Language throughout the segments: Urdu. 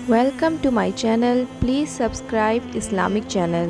Welcome to my channel. Please subscribe Islamic channel.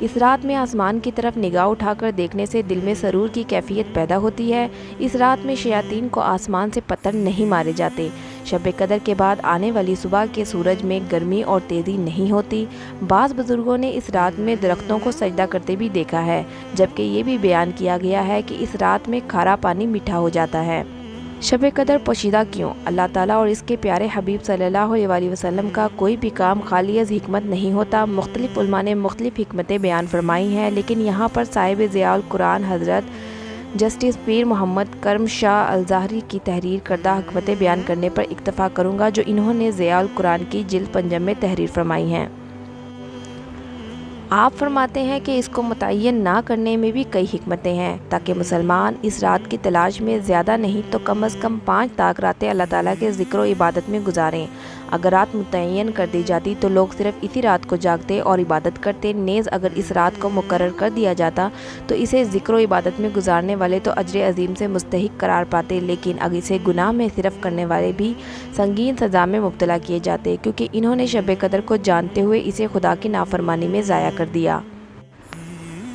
اس رات میں آسمان کی طرف نگاہ اٹھا کر دیکھنے سے دل میں سرور کی کیفیت پیدا ہوتی ہے۔ اس رات میں شیاطین کو آسمان سے پتھر نہیں مارے جاتے۔ شب قدر کے بعد آنے والی صبح کے سورج میں گرمی اور تیزی نہیں ہوتی۔ بعض بزرگوں نے اس رات میں درختوں کو سجدہ کرتے بھی دیکھا ہے، جبکہ یہ بھی بیان کیا گیا ہے کہ اس رات میں کھارا پانی میٹھا ہو جاتا ہے۔ شب قدر پوشیدہ کیوں؟ اللہ تعالیٰ اور اس کے پیارے حبیب صلی اللہ علیہ وسلم کا کوئی بھی کام خالی از حکمت نہیں ہوتا۔ مختلف علماء نے مختلف حکمتیں بیان فرمائی ہیں، لیکن یہاں پر صاحب ضیاء القرآن حضرت جسٹس پیر محمد کرم شاہ الظاہری کی تحریر کردہ حکمتیں بیان کرنے پر اکتفا کروں گا، جو انہوں نے ضیاء القرآن کی جلد 5 میں تحریر فرمائی ہیں۔ آپ فرماتے ہیں کہ اس کو متعین نہ کرنے میں بھی کئی حکمتیں ہیں، تاکہ مسلمان اس رات کی تلاش میں زیادہ نہیں تو کم از کم 5 تاک راتیں اللہ تعالیٰ کے ذکر و عبادت میں گزاریں۔ اگر رات متعین کر دی جاتی تو لوگ صرف اسی رات کو جاگتے اور عبادت کرتے، نیز اگر اس رات کو مقرر کر دیا جاتا تو اسے ذکر و عبادت میں گزارنے والے تو اجر عظیم سے مستحق قرار پاتے، لیکن اگر اسے گناہ میں صرف کرنے والے بھی سنگین سزا میں مبتلا کیے جاتے، کیونکہ انہوں نے شب قدر کو جانتے ہوئے اسے خدا کی نافرمانی میں ضائع کر دیا۔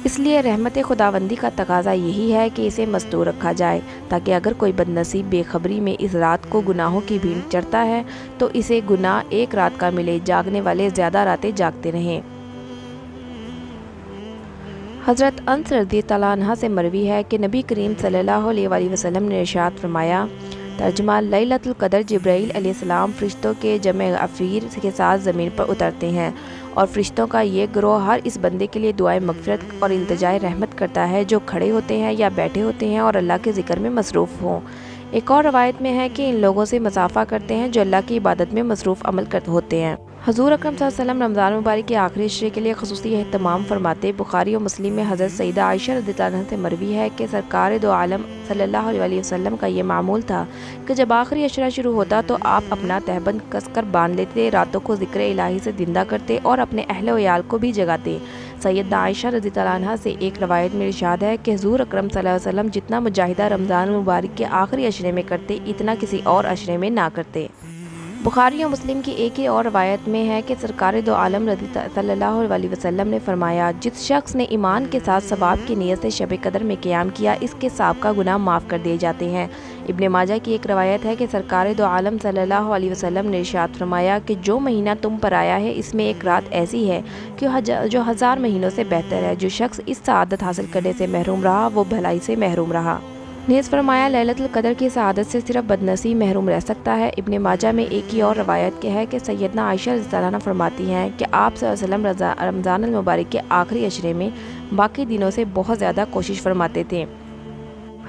اس لیے رحمت خداوندی کا تقاضا یہی ہے کہ اسے مستور رکھا جائے، تاکہ اگر کوئی بد نصیب بے خبری میں اس رات کو گناہوں کی بھیڑ چڑھتا ہے تو اسے گناہ ایک رات کا ملے، جاگنے والے زیادہ راتیں جاگتے رہیں۔ حضرت انس رضی اللہ عنہ سے مروی ہے کہ نبی کریم صلی اللہ علیہ وسلم نے ارشاد فرمایا، ترجمہ: لیلۃ القدر جبرائیل علیہ السلام فرشتوں کے جمع غفیر کے ساتھ زمین پر اترتے ہیں، اور فرشتوں کا یہ گروہ ہر اس بندے کے لیے دعائے مغفرت اور التجائے رحمت کرتا ہے جو کھڑے ہوتے ہیں یا بیٹھے ہوتے ہیں اور اللہ کے ذکر میں مصروف ہوں۔ ایک اور روایت میں ہے کہ ان لوگوں سے مصافحہ کرتے ہیں جو اللہ کی عبادت میں مصروف عمل ہوتے ہیں۔ حضور اکرم صلی اللہ علیہ وسلم رمضان مبارک کے آخری عشرے کے لیے خصوصی اہتمام فرماتے۔ بخاری و مسلم میں حضرت سیدہ عائشہ رضی اللہ عنہا سے مروی ہے کہ سرکار دو عالم صلی اللہ علیہ وسلم کا یہ معمول تھا کہ جب آخری عشرہ شروع ہوتا تو آپ اپنا تہبند کس کر باندھ لیتے، راتوں کو ذکر الہی سے زندہ کرتے اور اپنے اہل و عیال کو بھی جگاتے۔ سیدہ عائشہ رضی اللہ عنہا سے ایک روایت میں ارشاد ہے کہ حضور اکرم صلی اللہ علیہ وسلم جتنا مجاہدہ رمضان مبارک کے آخری عشرے میں کرتے، اتنا کسی اور عشرے میں نہ کرتے۔ بخاری و مسلم کی ایک ہی اور روایت میں ہے کہ سرکار دو عالم صلی اللہ علیہ وسلم نے فرمایا، جس شخص نے ایمان کے ساتھ ثواب کی نیت سے شب قدر میں قیام کیا، اس کے سابقہ گناہ معاف کر دیے جاتے ہیں۔ ابن ماجہ کی ایک روایت ہے کہ سرکار دو عالم صلی اللہ علیہ وسلم نے ارشاد فرمایا کہ جو مہینہ تم پر آیا ہے اس میں ایک رات ایسی ہے کہ جو 1000 مہینوں سے بہتر ہے۔ جو شخص اس سعادت حاصل کرنے سے محروم رہا وہ بھلائی سے محروم رہا۔ نیز فرمایا، لیلۃ القدر کی سعادت سے صرف بدنصیب محروم رہ سکتا ہے۔ ابن ماجہ میں ایک ہی اور روایت کے ہے کہ سیدنا عائشہ رضی اللہ عنہا فرماتی ہیں کہ آپ صلی اللہ علیہ وسلم رمضان المبارک کے آخری عشرے میں باقی دنوں سے بہت زیادہ کوشش فرماتے تھے۔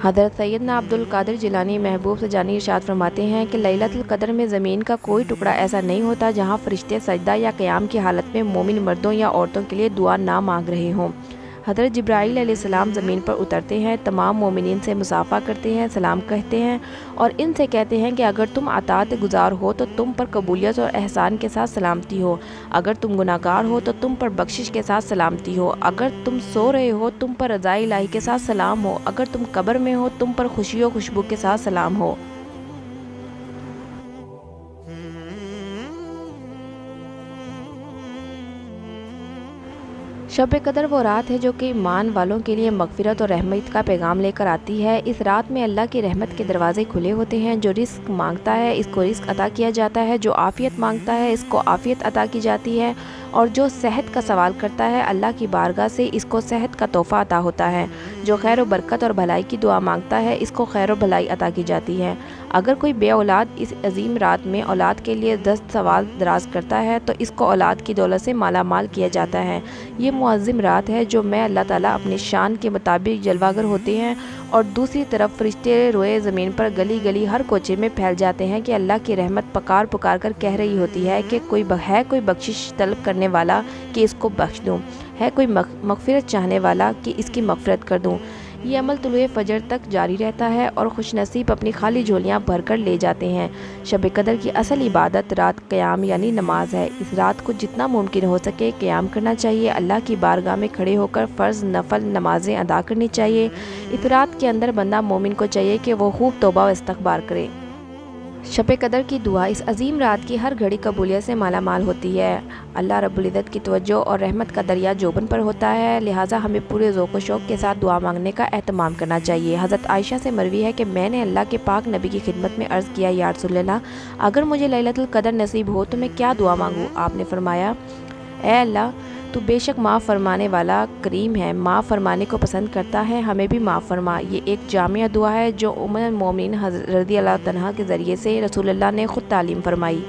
حضرت سیدنا عبد القادر جیلانی محبوب سجانی ارشاد فرماتے ہیں کہ لیلۃ القدر میں زمین کا کوئی ٹکڑا ایسا نہیں ہوتا جہاں فرشتے سجدہ یا قیام کی حالت میں مومن مردوں یا عورتوں کے لیے دعا نہ مانگ رہے ہوں۔ حضرت جبرائیل علیہ السلام زمین پر اترتے ہیں، تمام مومنین سے مصافحہ کرتے ہیں، سلام کہتے ہیں اور ان سے کہتے ہیں کہ اگر تم اطاعت گزار ہو تو تم پر قبولیت اور احسان کے ساتھ سلامتی ہو، اگر تم گناہگار ہو تو تم پر بخشش کے ساتھ سلامتی ہو، اگر تم سو رہے ہو تم پر رضائے الہی کے ساتھ سلام ہو، اگر تم قبر میں ہو تم پر خوشی و خوشبو کے ساتھ سلام ہو۔ شب قدر وہ رات ہے جو کہ ایمان والوں کے لیے مغفرت اور رحمت کا پیغام لے کر آتی ہے۔ اس رات میں اللہ کی رحمت کے دروازے کھلے ہوتے ہیں۔ جو رزق مانگتا ہے اس کو رزق عطا کیا جاتا ہے، جو عافیت مانگتا ہے اس کو عافیت عطا کی جاتی ہے، اور جو صحت کا سوال کرتا ہے اللہ کی بارگاہ سے اس کو صحت کا تحفہ عطا ہوتا ہے، جو خیر و برکت اور بھلائی کی دعا مانگتا ہے اس کو خیر و بھلائی عطا کی جاتی ہے۔ اگر کوئی بے اولاد اس عظیم رات میں اولاد کے لیے دست سوال دراز کرتا ہے تو اس کو اولاد کی دولت سے مالا مال کیا جاتا ہے۔ یہ معظم رات ہے جو میں اللہ تعالیٰ اپنی شان کے مطابق جلوہ گر ہوتے ہیں، اور دوسری طرف فرشتے روئے زمین پر گلی گلی ہر کوچے میں پھیل جاتے ہیں کہ اللہ کی رحمت پکار پکار کر کہہ رہی ہوتی ہے کہ کوئی بخشش طلب کرنے والا کہ اس کو بخش دوں، ہے کوئی مغفرت چاہنے والا کہ اس کی مغفرت کر دوں۔ یہ عمل طلوع فجر تک جاری رہتا ہے اور خوش نصیب اپنی خالی جھولیاں بھر کر لے جاتے ہیں۔ شب قدر کی اصل عبادت رات قیام یعنی نماز ہے۔ اس رات کو جتنا ممکن ہو سکے قیام کرنا چاہیے، اللہ کی بارگاہ میں کھڑے ہو کر فرض نفل نمازیں ادا کرنی چاہیے۔ اس رات کے اندر بندہ مومن کو چاہیے کہ وہ خوب توبہ و استغفار کرے۔ شب قدر کی دعا اس عظیم رات کی ہر گھڑی قبولیت سے مالا مال ہوتی ہے۔ اللہ رب العزت کی توجہ اور رحمت کا دریا جوبن پر ہوتا ہے، لہٰذا ہمیں پورے ذوق و شوق کے ساتھ دعا مانگنے کا اہتمام کرنا چاہیے۔ حضرت عائشہ سے مروی ہے کہ میں نے اللہ کے پاک نبی کی خدمت میں عرض کیا، یا رسول اللہ، اگر مجھے لیلۃ القدر نصیب ہو تو میں کیا دعا مانگوں؟ آپ نے فرمایا، اے اللہ، تو بے شک معاف فرمانے والا کریم ہے، معاف فرمانے کو پسند کرتا ہے، ہمیں بھی معاف فرما۔ یہ ایک جامع دعا ہے جو ام المومنین حضرت رضی اللہ عنہا کے ذریعے سے رسول اللہ نے خود تعلیم فرمائی۔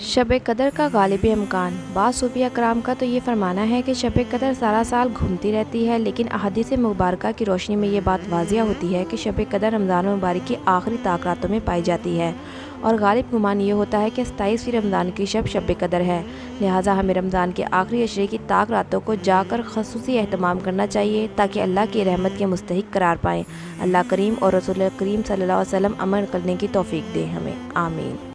شب قدر کا غالب امکان۔ بعض صوفیہ کرام کا تو یہ فرمانا ہے کہ شب قدر سارا سال گھومتی رہتی ہے، لیکن احادیث مبارکہ کی روشنی میں یہ بات واضح ہوتی ہے کہ شب قدر رمضان المبارک کی آخری طاق راتوں میں پائی جاتی ہے، اور غالب گمان یہ ہوتا ہے کہ 27ویں رمضان کی شب قدر ہے، لہٰذا ہمیں رمضان کے آخری عشرے کی طاق راتوں کو جا کر خصوصی اہتمام کرنا چاہیے تاکہ اللہ کی رحمت کے مستحق قرار پائیں۔ اللہ کریم اور رسول کریم صلی اللہ علیہ وسلم عمل کرنے کی توفیق دے ہمیں، آمین۔